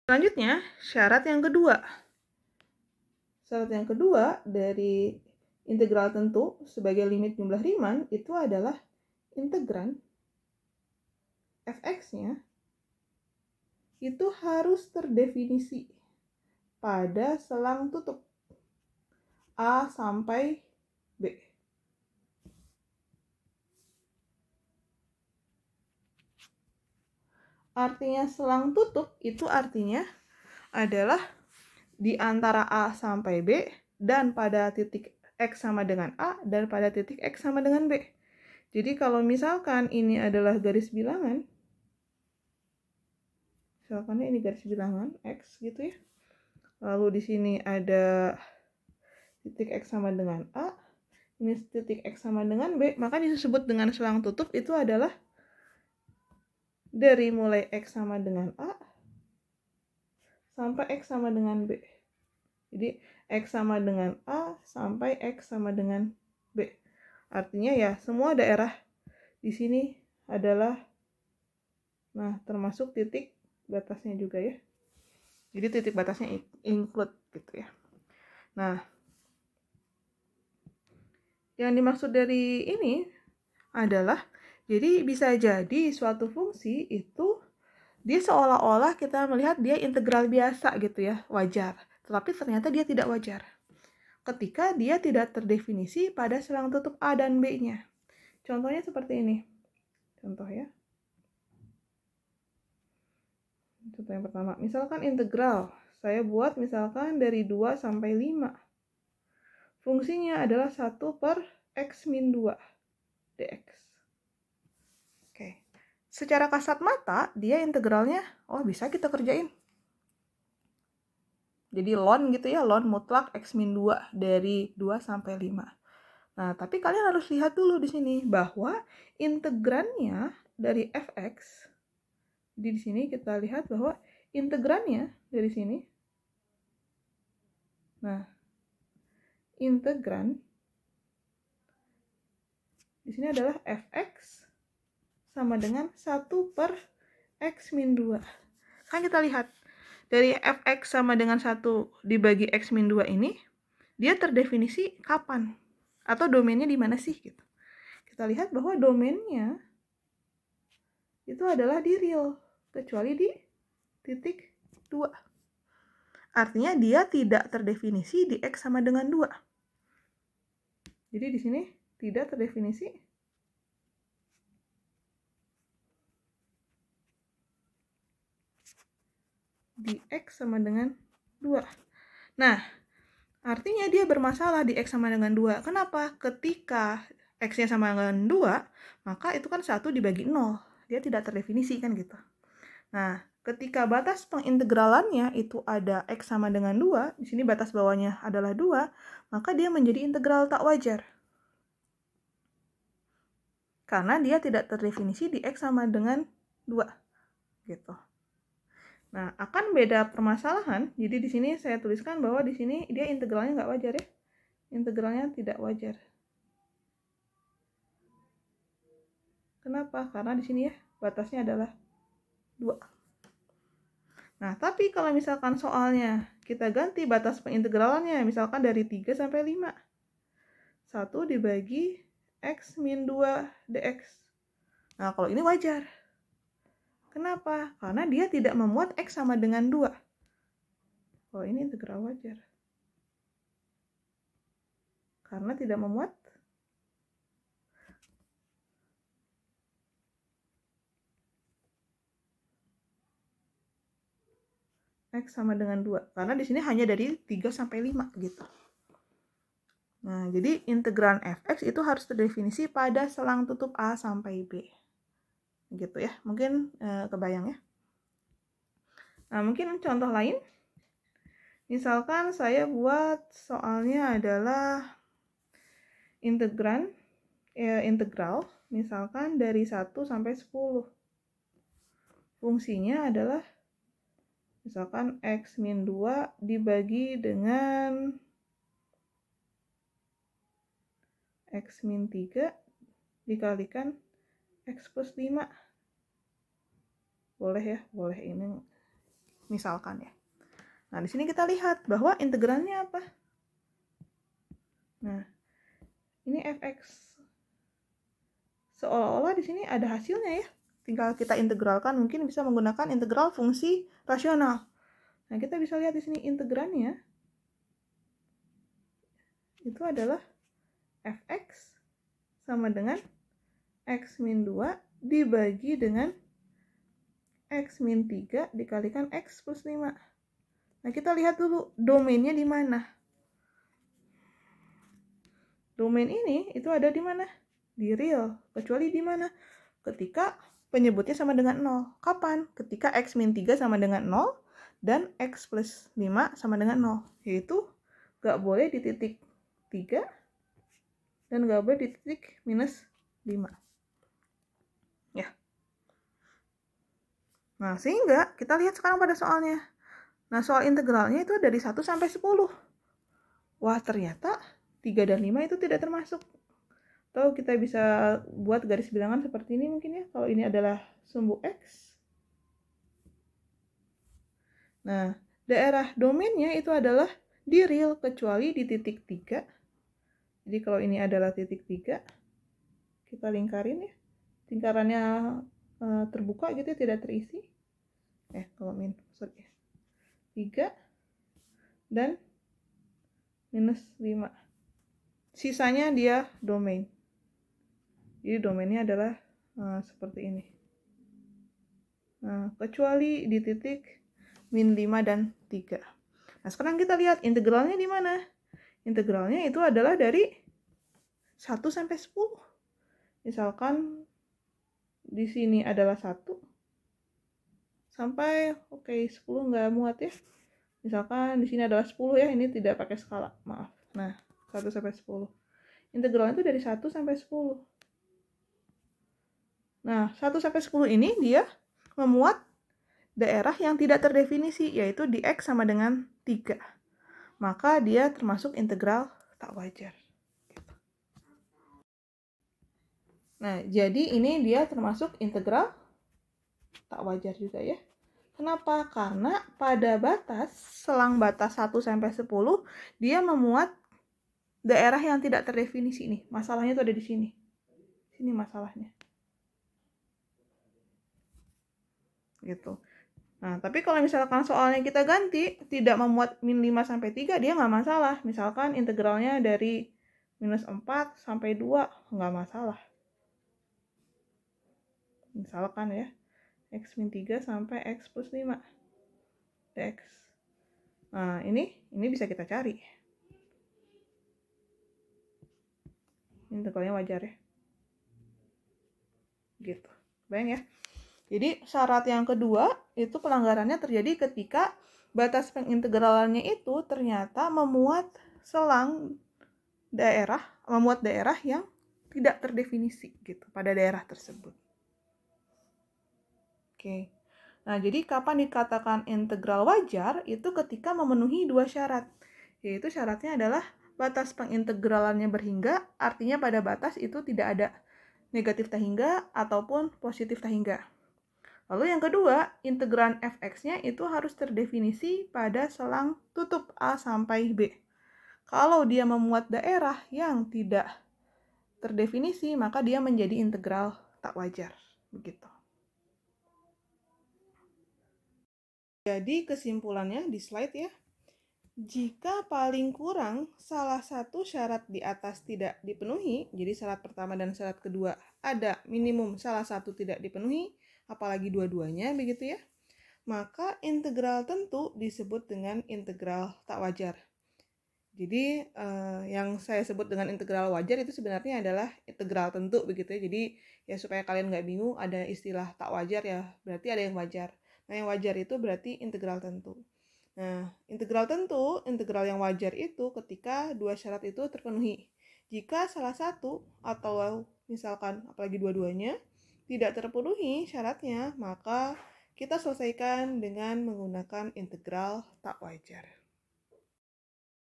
Selanjutnya, syarat yang kedua. Syarat yang kedua dari integral tentu sebagai limit jumlah Riemann itu adalah integran fx-nya itu harus terdefinisi pada selang tutup A sampai B. Artinya selang tutup itu artinya adalah di antara A sampai B dan pada titik X sama dengan A dan pada titik X sama dengan B. Jadi kalau misalkan ini adalah garis bilangan, misalkan ini garis bilangan X gitu ya. Lalu di sini ada titik X sama dengan A, ini titik X sama dengan B, maka disebut dengan selang tutup itu adalah dari mulai X sama dengan A sampai X sama dengan B. Jadi X sama dengan A sampai X sama dengan B. Artinya ya semua daerah di sini adalah, nah termasuk titik batasnya juga ya. Jadi titik batasnya include gitu ya. Nah, yang dimaksud dari ini adalah, jadi bisa jadi suatu fungsi itu dia seolah-olah kita melihat dia integral biasa gitu ya, wajar. Tetapi ternyata dia tidak wajar ketika dia tidak terdefinisi pada selang tutup A dan B-nya. Contohnya seperti ini. Contoh ya. Contoh yang pertama, misalkan integral. Saya buat misalkan dari 2 sampai 5. Fungsinya adalah 1 per X min 2 dx. Oke. Secara kasat mata, dia integralnya, oh bisa kita kerjain. Jadi ln gitu ya, ln mutlak X min 2 dari 2 sampai 5. Nah, tapi kalian harus lihat dulu di sini bahwa integrannya dari fx, di sini kita lihat bahwa integrannya dari sini, nah, integran di sini adalah fx sama dengan 1 per X min 2. Kan kita lihat, dari fx sama dengan 1 dibagi X min 2 ini, dia terdefinisi kapan? Atau domainnya di mana sih? Gitu. Kita lihat bahwa domainnya itu adalah di real, kecuali di titik 2. Artinya dia tidak terdefinisi di X sama dengan 2. Jadi di sini tidak terdefinisi di X sama dengan 2. Nah, artinya dia bermasalah di X sama dengan 2. Kenapa? Ketika X-nya sama dengan 2, maka itu kan 1 dibagi 0. Dia tidak terdefinisi kan gitu. Nah, ketika batas pengintegralannya itu ada X sama dengan 2, di sini batas bawahnya adalah 2, maka dia menjadi integral tak wajar. Karena dia tidak terdefinisi di X sama dengan 2. Gitu. Nah, akan beda permasalahan. Jadi di sini saya tuliskan bahwa di sini dia integralnya nggak wajar ya. Integralnya tidak wajar. Kenapa? Karena di sini ya batasnya adalah 2. Nah, tapi kalau misalkan soalnya kita ganti batas pengintegralannya, misalkan dari 3 sampai 5. 1 dibagi X min 2 dx. Nah, kalau ini wajar. Kenapa? Karena dia tidak memuat X sama dengan 2. Oh, ini integral wajar. Karena tidak memuat X sama dengan 2. Karena di sini hanya dari 3 sampai 5 gitu. Nah, jadi integran fx itu harus terdefinisi pada selang tutup A sampai B. Gitu ya. Mungkin kebayang ya. Nah, mungkin contoh lain. Misalkan saya buat soalnya adalah integral misalkan dari 1 sampai 10. Fungsinya adalah misalkan X min 2 dibagi dengan X min 3 dikalikan X plus 5. Boleh ya, boleh ini misalkan ya. Nah, di sini kita lihat bahwa integralnya apa? Nah, ini fx. Seolah-olah di sini ada hasilnya ya. Tinggal kita integralkan, mungkin bisa menggunakan integral fungsi rasional. Nah, kita bisa lihat di sini integrannya itu adalah fx sama dengan x min 2 dibagi dengan x min 3 dikalikan x plus 5. Nah, kita lihat dulu domainnya di mana. Domain ini itu ada di mana? Di real. Kecuali di mana? Ketika penyebutnya sama dengan 0. Kapan? Ketika x min 3 sama dengan 0 dan x plus 5 sama dengan 0. Yaitu gak boleh di titik 3 dan gak boleh di titik minus 5. Ya. Nah, sehingga kita lihat sekarang pada soalnya. Nah, soal integralnya itu dari 1 sampai 10. Wah, ternyata 3 dan 5 itu tidak termasuk. Atau kita bisa buat garis bilangan seperti ini mungkin ya. Kalau ini adalah sumbu X. Nah, daerah domainnya itu adalah di real kecuali di titik 3. Jadi kalau ini adalah titik 3, kita lingkarin ya. Lingkarannya terbuka gitu ya, tidak terisi. Kalau min, sorry. 3 dan minus 5. Sisanya dia domain. Jadi domainnya adalah seperti ini. Nah, kecuali di titik min 5 dan 3. Nah, sekarang kita lihat integralnya di mana? Integralnya itu adalah dari 1 sampai 10. Misalkan di sini adalah 1 sampai 10 nggak muat ya. Misalkan di sini adalah 10 ya, ini tidak pakai skala, maaf. Nah, 1 sampai 10. Integralnya itu dari 1 sampai 10. Nah, 1 sampai 10 ini dia memuat daerah yang tidak terdefinisi, yaitu di X sama dengan 3. Maka dia termasuk integral tak wajar. Nah, jadi ini dia termasuk integral tak wajar juga ya. Kenapa? Karena pada batas, selang batas 1 sampai 10, dia memuat daerah yang tidak terdefinisi nih. Masalahnya itu ada di sini. Sini masalahnya. Gitu. Nah, tapi kalau misalkan soalnya kita ganti, tidak memuat min 5 sampai 3, dia nggak masalah. Misalkan integralnya dari minus 4 sampai 2, nggak masalah. Misalkan ya, x min 3 sampai x plus 5 dx. Nah, ini bisa kita cari. Integralnya wajar ya. Gitu. Bayang ya. Jadi syarat yang kedua itu pelanggarannya terjadi ketika batas pengintegralannya itu ternyata memuat selang daerah, memuat daerah yang tidak terdefinisi gitu pada daerah tersebut. Oke. Nah, jadi kapan dikatakan integral wajar itu ketika memenuhi dua syarat. Yaitu syaratnya adalah batas pengintegralannya berhingga, artinya pada batas itu tidak ada negatif tak hingga ataupun positif tak hingga. Lalu yang kedua, integran fx-nya itu harus terdefinisi pada selang tutup A sampai B. Kalau dia memuat daerah yang tidak terdefinisi, maka dia menjadi integral tak wajar. Begitu. Jadi kesimpulannya di slide ya. Jika paling kurang salah satu syarat di atas tidak dipenuhi, jadi syarat pertama dan syarat kedua ada minimum salah satu tidak dipenuhi, apalagi dua-duanya begitu ya, maka integral tentu disebut dengan integral tak wajar. Jadi yang saya sebut dengan integral wajar itu sebenarnya adalah integral tentu begitu ya. Jadi ya supaya kalian nggak bingung, ada istilah tak wajar ya, berarti ada yang wajar. Nah, yang wajar itu berarti integral tentu. Nah, integral tentu, integral yang wajar itu ketika dua syarat itu terpenuhi. Jika salah satu atau misalkan apalagi dua-duanya tidak terpenuhi syaratnya, maka kita selesaikan dengan menggunakan integral tak wajar.